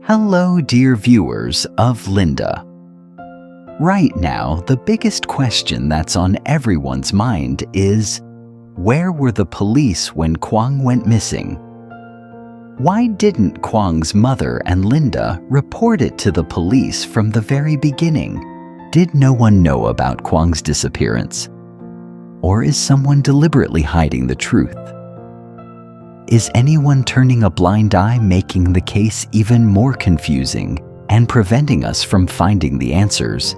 Hello, dear viewers of Linda. Right now, the biggest question that's on everyone's mind is, where were the police when Quang went missing? Why didn't Quang's mother and Linda report it to the police from the very beginning? Did no one know about Quang's disappearance? Or is someone deliberately hiding the truth? Is anyone turning a blind eye, making the case even more confusing and preventing us from finding the answers?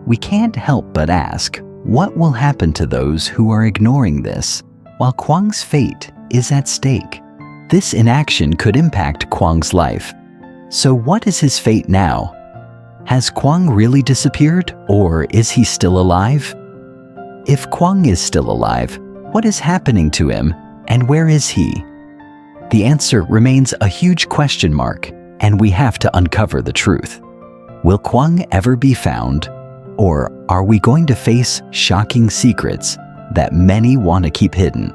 We can't help but ask, what will happen to those who are ignoring this while Quang's fate is at stake? This inaction could impact Quang's life. So what is his fate now? Has Quang really disappeared, or is he still alive? If Quang is still alive, what is happening to him? And where is he? The answer remains a huge question mark, and we have to uncover the truth. Will Quang ever be found? Or are we going to face shocking secrets that many want to keep hidden?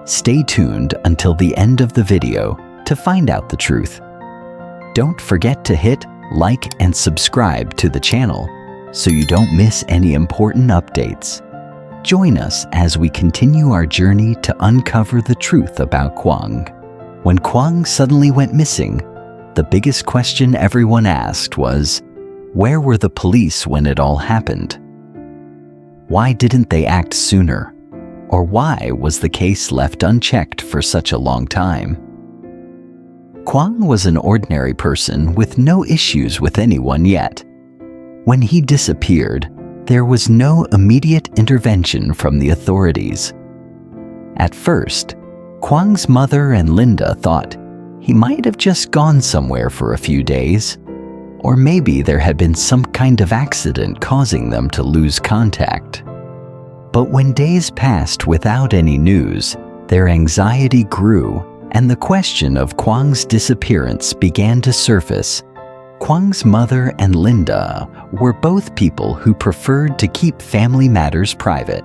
Stay tuned until the end of the video to find out the truth. Don't forget to hit like and subscribe to the channel so you don't miss any important updates. Join us as we continue our journey to uncover the truth about Quang. When Quang suddenly went missing, the biggest question everyone asked was, where were the police when it all happened? Why didn't they act sooner? Or why was the case left unchecked for such a long time? Quang was an ordinary person with no issues with anyone yet. When he disappeared, there was no immediate intervention from the authorities. At first, Quang's mother and Linda thought he might have just gone somewhere for a few days, or maybe there had been some kind of accident causing them to lose contact. But when days passed without any news, their anxiety grew, and the question of Quang's disappearance began to surface. Quang's mother and Linda were both people who preferred to keep family matters private.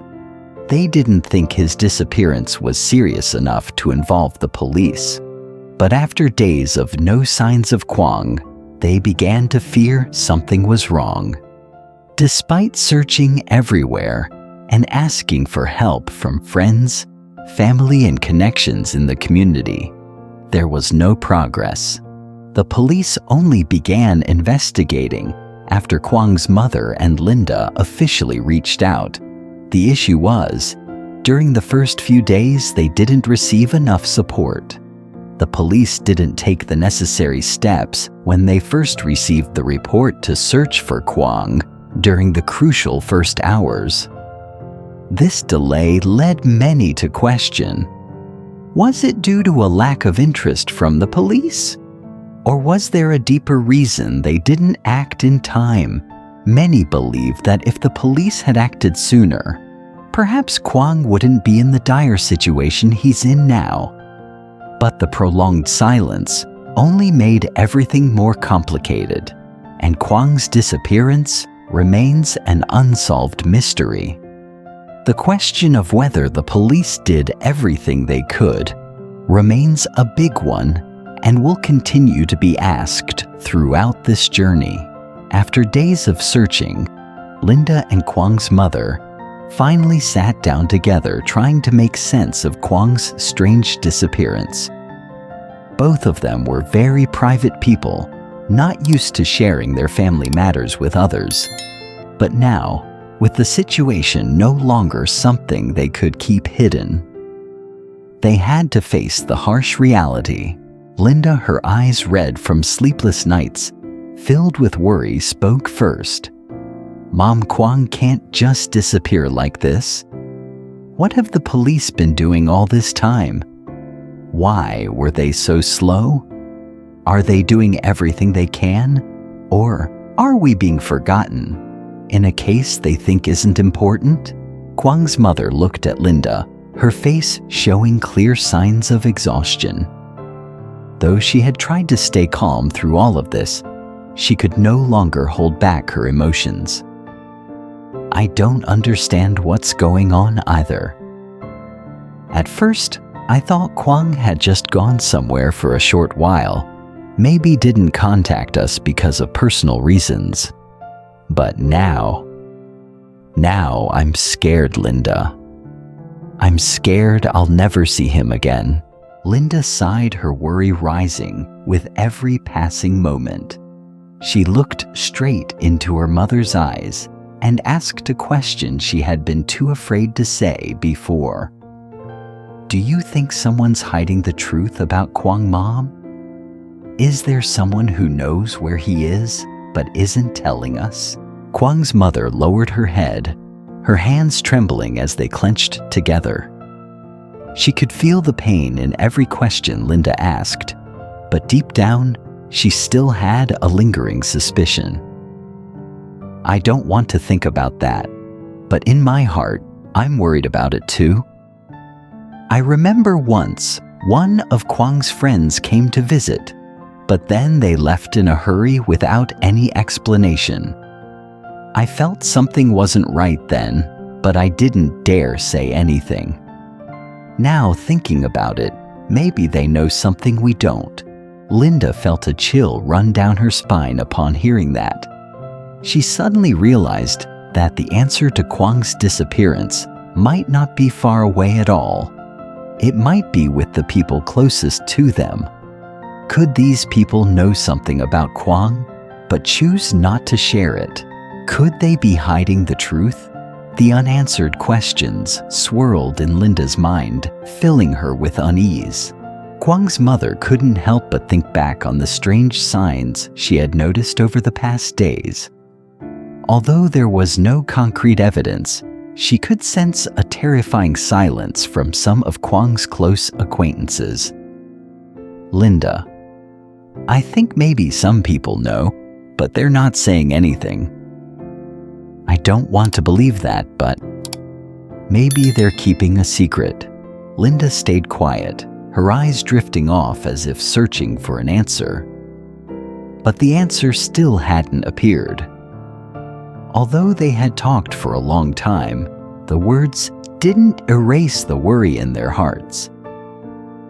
They didn't think his disappearance was serious enough to involve the police. But after days of no signs of Quang, they began to fear something was wrong. Despite searching everywhere and asking for help from friends, family, and connections in the community, there was no progress. The police only began investigating after Quang's mother and Linda officially reached out. The issue was, during the first few days, they didn't receive enough support. The police didn't take the necessary steps when they first received the report to search for Quang during the crucial first hours. This delay led many to question, was it due to a lack of interest from the police? Or was there a deeper reason they didn't act in time? Many believe that if the police had acted sooner, perhaps Quang wouldn't be in the dire situation he's in now. But the prolonged silence only made everything more complicated, and Quang's disappearance remains an unsolved mystery. The question of whether the police did everything they could remains a big one and will continue to be asked throughout this journey. After days of searching, Linda and Quang's mother finally sat down together trying to make sense of Quang's strange disappearance. Both of them were very private people, not used to sharing their family matters with others. But now, with the situation no longer something they could keep hidden, they had to face the harsh reality. Linda, her eyes red from sleepless nights, filled with worry, spoke first. Mom, Quang can't just disappear like this. What have the police been doing all this time? Why were they so slow? Are they doing everything they can? Or are we being forgotten in a case they think isn't important? Quang's mother looked at Linda, her face showing clear signs of exhaustion. Though she had tried to stay calm through all of this, she could no longer hold back her emotions. I don't understand what's going on either. At first, I thought Quang had just gone somewhere for a short while, maybe didn't contact us because of personal reasons. But now I'm scared, Linda. I'm scared I'll never see him again. Linda sighed, her worry rising with every passing moment. She looked straight into her mother's eyes and asked a question she had been too afraid to say before. Do you think someone's hiding the truth about Quang, Mom? Is there someone who knows where he is but isn't telling us? Quang's mother lowered her head, her hands trembling as they clenched together. She could feel the pain in every question Linda asked, but deep down, she still had a lingering suspicion. I don't want to think about that, but in my heart, I'm worried about it too. I remember once, one of Quang's friends came to visit, but then they left in a hurry without any explanation. I felt something wasn't right then, but I didn't dare say anything. Now thinking about it, maybe they know something we don't. Linda felt a chill run down her spine upon hearing that. She suddenly realized that the answer to Quang's disappearance might not be far away at all. It might be with the people closest to them. Could these people know something about Quang, but choose not to share it? Could they be hiding the truth? The unanswered questions swirled in Linda's mind, filling her with unease. Quang's mother couldn't help but think back on the strange signs she had noticed over the past days. Although there was no concrete evidence, she could sense a terrifying silence from some of Quang's close acquaintances. Linda, I think maybe some people know, but they're not saying anything. I don't want to believe that, but maybe they're keeping a secret. Linda stayed quiet, her eyes drifting off as if searching for an answer. But the answer still hadn't appeared. Although they had talked for a long time, the words didn't erase the worry in their hearts.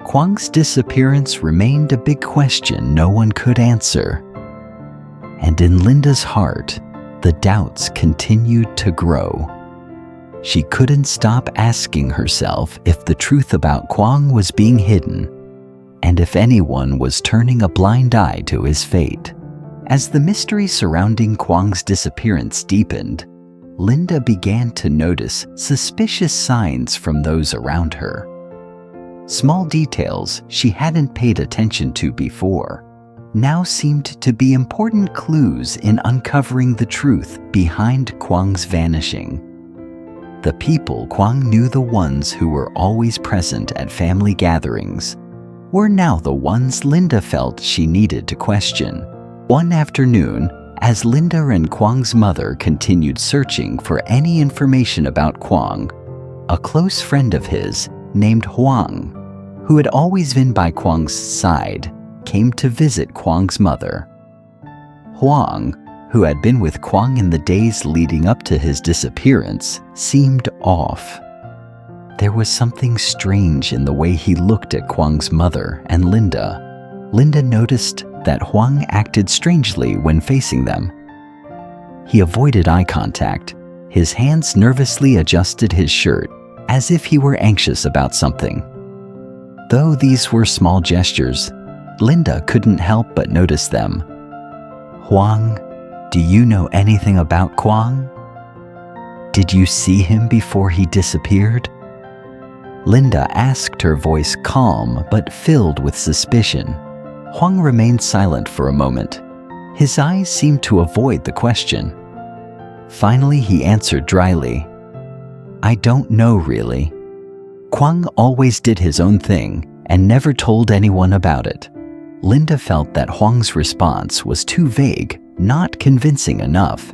Quang's disappearance remained a big question no one could answer. And in Linda's heart, the doubts continued to grow. She couldn't stop asking herself if the truth about Quang was being hidden, and if anyone was turning a blind eye to his fate. As the mystery surrounding Quang's disappearance deepened, Linda began to notice suspicious signs from those around her. Small details she hadn't paid attention to before now seemed to be important clues in uncovering the truth behind Quang's vanishing. The people Quang knew, the ones who were always present at family gatherings, were now the ones Linda felt she needed to question. One afternoon, as Linda and Quang's mother continued searching for any information about Quang, a close friend of his named Quang, who had always been by Quang's side, came to visit Quang's mother. Quang, who had been with Quang in the days leading up to his disappearance, seemed off. There was something strange in the way he looked at Quang's mother and Linda. Linda noticed that Quang acted strangely when facing them. He avoided eye contact. His hands nervously adjusted his shirt, as if he were anxious about something. Though these were small gestures, Linda couldn't help but notice them. Quang, do you know anything about Quang? Did you see him before he disappeared? Linda asked, her voice calm but filled with suspicion. Quang remained silent for a moment. His eyes seemed to avoid the question. Finally, he answered dryly, I don't know really. Quang always did his own thing and never told anyone about it. Linda felt that Quang's response was too vague, not convincing enough.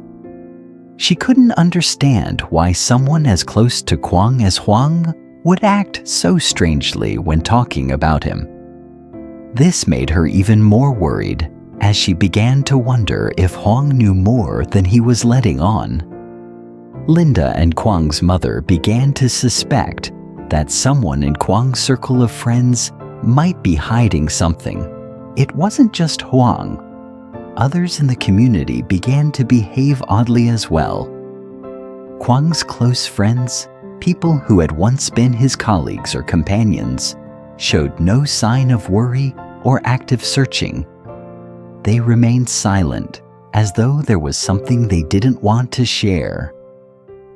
She couldn't understand why someone as close to Quang as Quang would act so strangely when talking about him. This made her even more worried as she began to wonder if Quang knew more than he was letting on. Linda and Quang's mother began to suspect that someone in Quang's circle of friends might be hiding something. It wasn't just Quang. Others in the community began to behave oddly as well. Quang's close friends, people who had once been his colleagues or companions, showed no sign of worry or active searching. They remained silent, as though there was something they didn't want to share.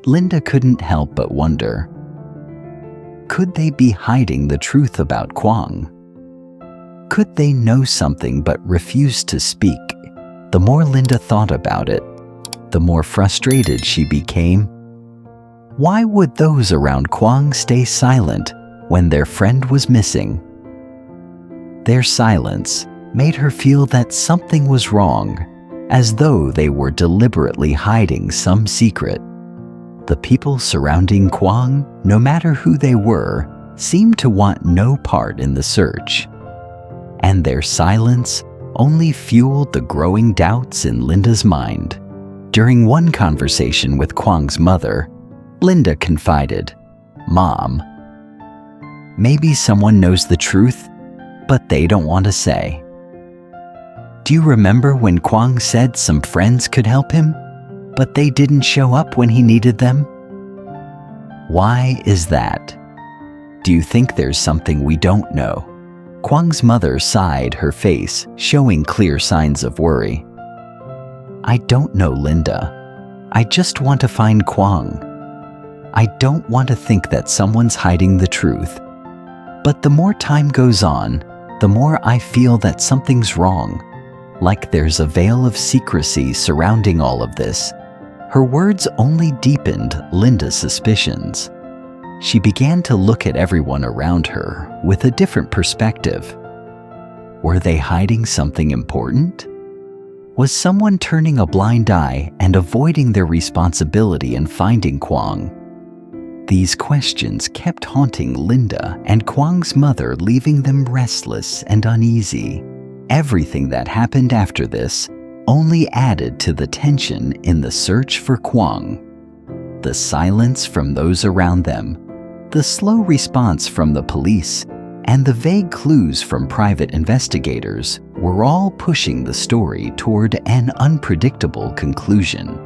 Linda couldn't help but wonder, could they be hiding the truth about Quang? Could they know something but refuse to speak? The more Linda thought about it, the more frustrated she became. Why would those around Quang stay silent when their friend was missing? Their silence made her feel that something was wrong, as though they were deliberately hiding some secret. The people surrounding Quang, no matter who they were, seemed to want no part in the search. And their silence only fueled the growing doubts in Linda's mind. During one conversation with Quang's mother, Linda confided, "Mom, maybe someone knows the truth, but they don't want to say. Do you remember when Quang said some friends could help him, but they didn't show up when he needed them? Why is that? Do you think there's something we don't know?" Quang's mother sighed, her face showing clear signs of worry. "I don't know, Linda. I just want to find Quang. I don't want to think that someone's hiding the truth. But the more time goes on, the more I feel that something's wrong, like there's a veil of secrecy surrounding all of this." Her words only deepened Linda's suspicions. She began to look at everyone around her with a different perspective. Were they hiding something important? Was someone turning a blind eye and avoiding their responsibility in finding Quang? These questions kept haunting Linda and Quang's mother, leaving them restless and uneasy. Everything that happened after this only added to the tension in the search for Quang. The silence from those around them, the slow response from the police, and the vague clues from private investigators were all pushing the story toward an unpredictable conclusion.